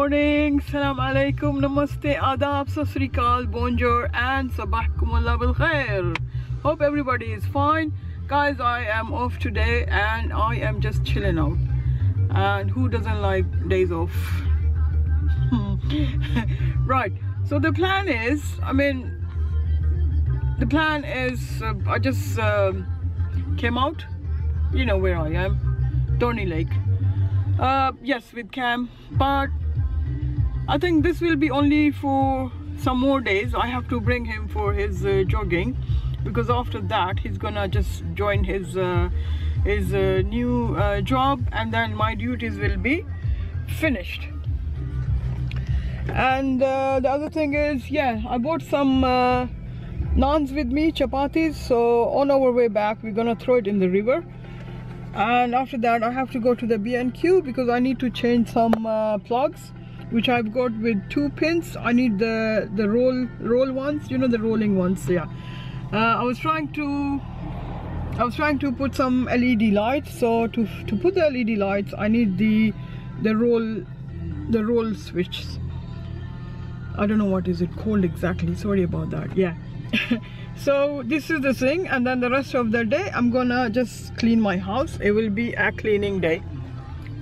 morning, salam alaikum, namaste, adab, sat sri akal, bonjour, and sabahkumullah bil khair. Hope everybody is fine. Guys, I am off today and I am just chilling out. And who doesn't like days off? Right, so the plan is, I just came out. You know where I am, Dorney Lake. Yes, with Cam, but I think this will be only for some more days. I have to bring him for his jogging, because after that he's gonna just join his new job, and then my duties will be finished. And the other thing is, yeah, I bought some naans with me, chapatis, so on our way back we're gonna throw it in the river. And after that I have to go to the B&Q because I need to change some plugs which I've got with 2 pins. I need the roll ones, you know, the rolling ones. Yeah, I was trying to put some LED lights, so to put the LED lights I need the roll switches. I don't know what is it called exactly, sorry about that. Yeah. So this is the thing, and then the rest of the day I'm gonna just clean my house. It will be a cleaning day,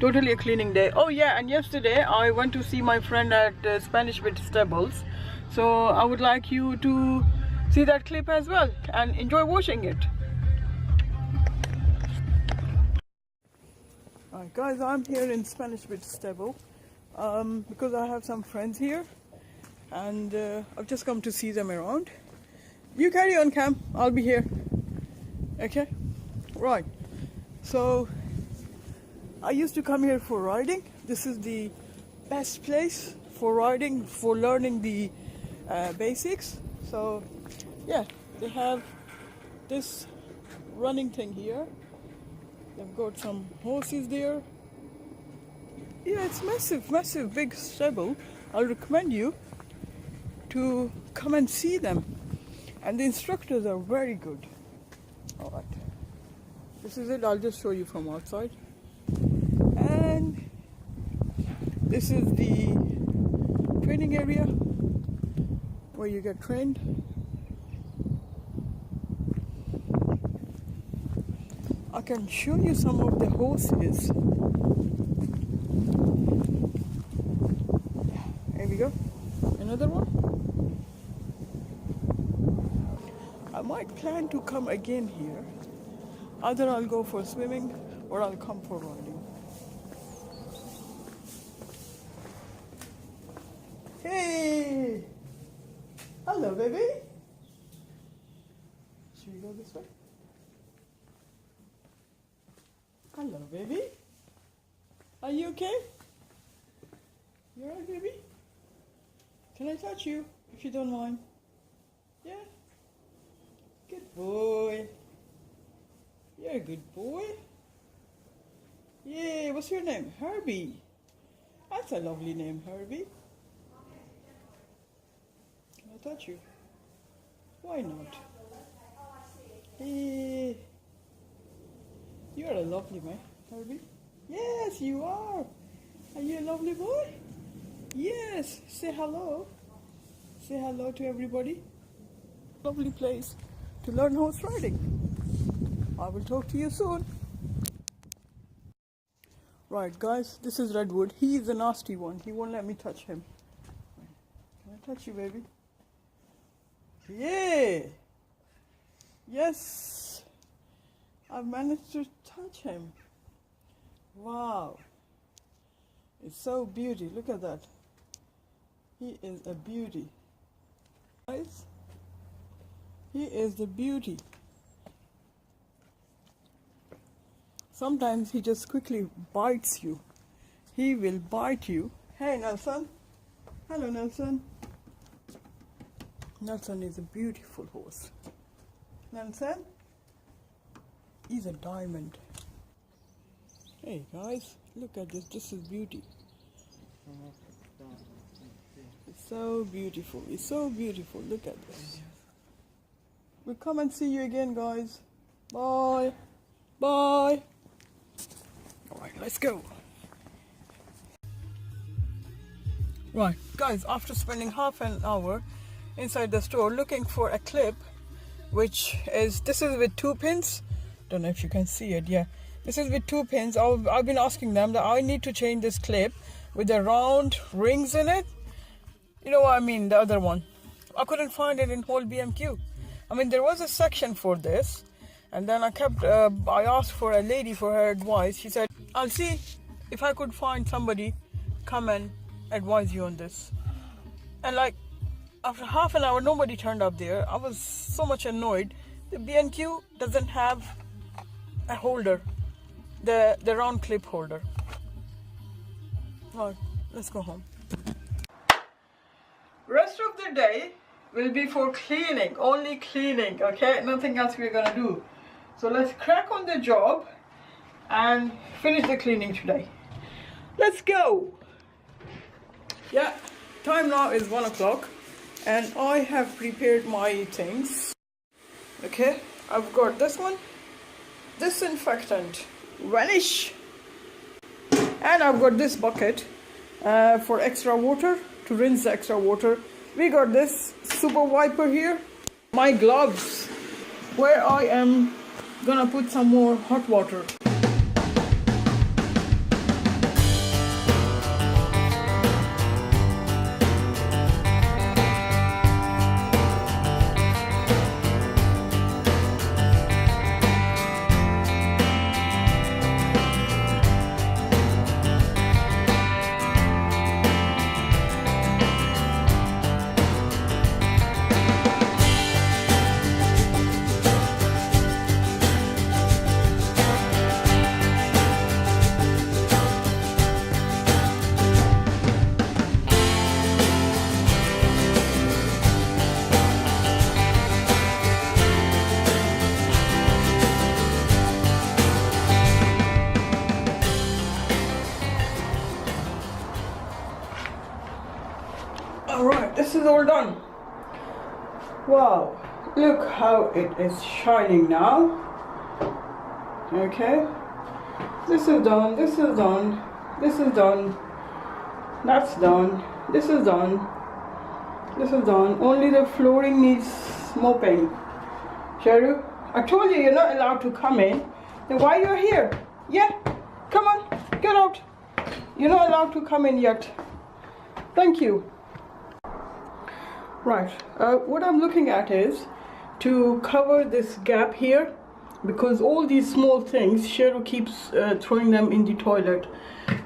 totally a cleaning day. Oh yeah, and yesterday I went to see my friend at Spanish Vegetables, so I would like you to see that clip as well and enjoy watching it. Alright guys, I'm here in Spanish Vegetable because I have some friends here, and I've just come to see them around. You carry on, Cam, I'll be here. Okay, right, so I used to come here for riding. This is the best place for riding, for learning the basics. So yeah, they have this running thing here. They've got some horses there. Yeah, it's massive big stable. I'll recommend you to come and see them. And the instructors are very good. Alright, this is it. I'll just show you from outside. And this is the training area where you get trained. I can show you some of the horses. Here we go. Another one. I might plan to come again here. Either I'll go for swimming or I'll come for riding. Hey! Hello, baby. Should we go this way? Hello, baby. Are you okay? You alright, baby? Can I touch you, if you don't mind? Yeah? Good boy. You're a good boy. Yeah, what's your name? Herbie. That's a lovely name, Herbie. Can I touch you? Why not? Hey. You're a lovely man, Herbie. Yes, you are. Are you a lovely boy? Yes. Say hello. Say hello to everybody. Lovely place to learn horse riding. I will talk to you soon. Right guys, this is Redwood. He is a nasty one. He won't let me touch him. Can I touch you, baby? Yeah. Yes. I've managed to touch him. Wow. It's so beauty. Look at that. He is a beauty. Guys, he is the beauty. Sometimes he just quickly bites you. He will bite you. Hey, Nelson. Hello, Nelson. Nelson is a beautiful horse. Nelson? He's a diamond. Hey, guys. Look at this. This is beauty. It's so beautiful. It's so beautiful. Look at this. We'll come and see you again, guys. Bye. Bye. All right, let's go. Right, guys, after spending half an hour inside the store looking for a clip, which is, this is with 2 pins. Don't know if you can see it. Yeah, this is with 2 pins. I've been asking them that I need to change this clip with the round rings in it. You know what I mean, the other one. I couldn't find it in whole BMQ. I mean, there was a section for this, and then I asked for a lady for her advice. She said, I'll see if I could find somebody come and advise you on this. And like, after half an hour, nobody turned up there. I was so much annoyed. The B&Q doesn't have a holder, the round clip holder. Right, let's go home. Rest of the day will be for cleaning, only cleaning, okay? Nothing else we're gonna do. So let's crack on the job and finish the cleaning today. Let's go. Yeah, time now is 1 o'clock and I have prepared my things. Okay, I've got this one, disinfectant, vanish, and I've got this bucket for extra water, to rinse the extra water. We got this super wiper here, my gloves, where I am gonna put some more hot water. Alright, this is all done. Wow, look how it is shining now. Okay, this is done, this is done, this is done, that's done, this is done, this is done. Only the flooring needs mopping. Sheru, I told you you're not allowed to come in. Then why you're here? Yeah, come on, get out. You're not allowed to come in yet. Thank you. Right, what I'm looking at is to cover this gap here, because all these small things, Sheru keeps throwing them in the toilet.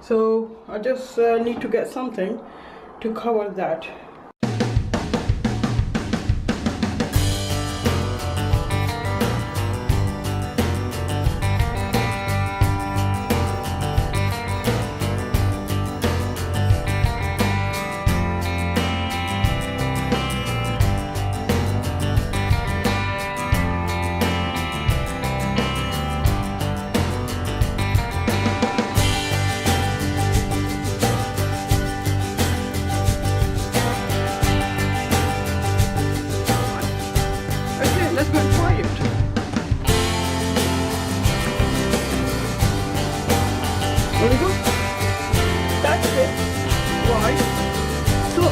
So I just need to get something to cover that. Let's go and try it. There we go. That's it. Right. So.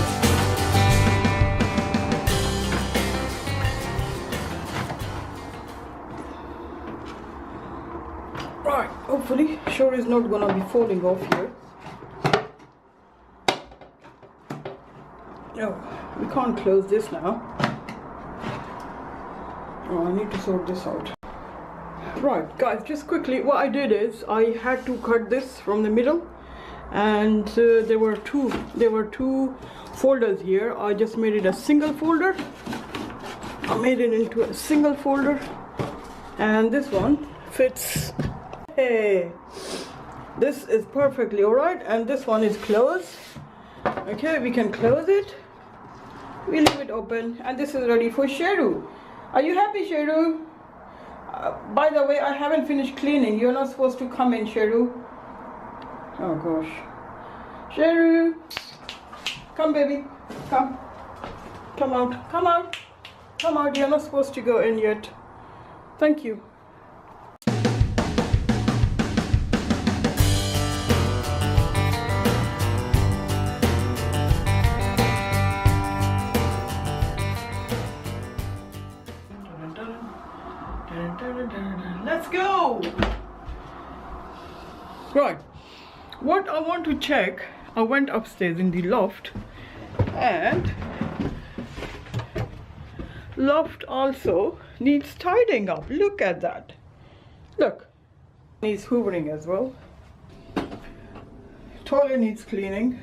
Right. Hopefully, sure is not gonna be falling off here. No, we can't close this now. Oh, I need to sort this out. Right, guys, just quickly, what I did is I had to cut this from the middle, and there were two folders here. I just made it a single folder. I made it into a single folder, and this one fits. Hey, this is perfectly all right, and this one is closed. Okay, we can close it. We leave it open, and this is ready for Sheru. Are you happy, Sheru? By the way, I haven't finished cleaning. You're not supposed to come in, Sheru. Oh gosh. Sheru, come baby, come. Come out, come out. Come out, you're not supposed to go in yet. Thank you. Let's go. Right, what I want to check, I went upstairs in the loft, and loft also needs tidying up. Look at that. Look, needs hoovering as well. Toilet needs cleaning.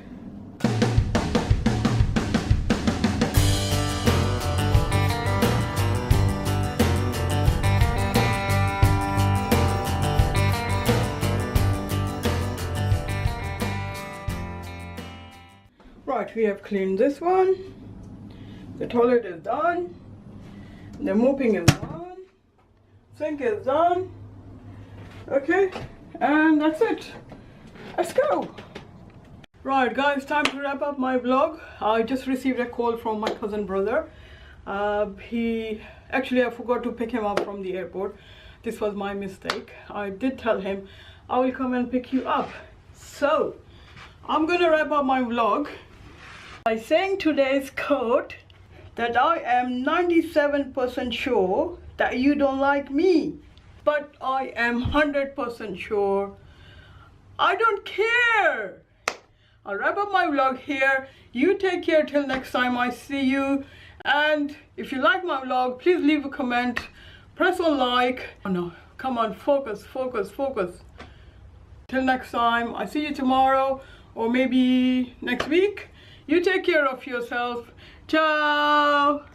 Right, we have cleaned this one. The toilet is done. The mopping is done. Sink is done. Okay, and that's it. Let's go. Right, guys, time to wrap up my vlog. I just received a call from my cousin brother. I forgot to pick him up from the airport. This was my mistake. I did tell him I will come and pick you up. So I'm gonna wrap up my vlog by saying today's quote that I am 97% sure that you don't like me, but I am 100% sure I don't care. I'll wrap up my vlog here. You take care till next time I see you. And if you like my vlog, please leave a comment. Press on like. Oh no, come on, focus, focus, focus. Till next time, I see you tomorrow or maybe next week. You take care of yourself. Ciao.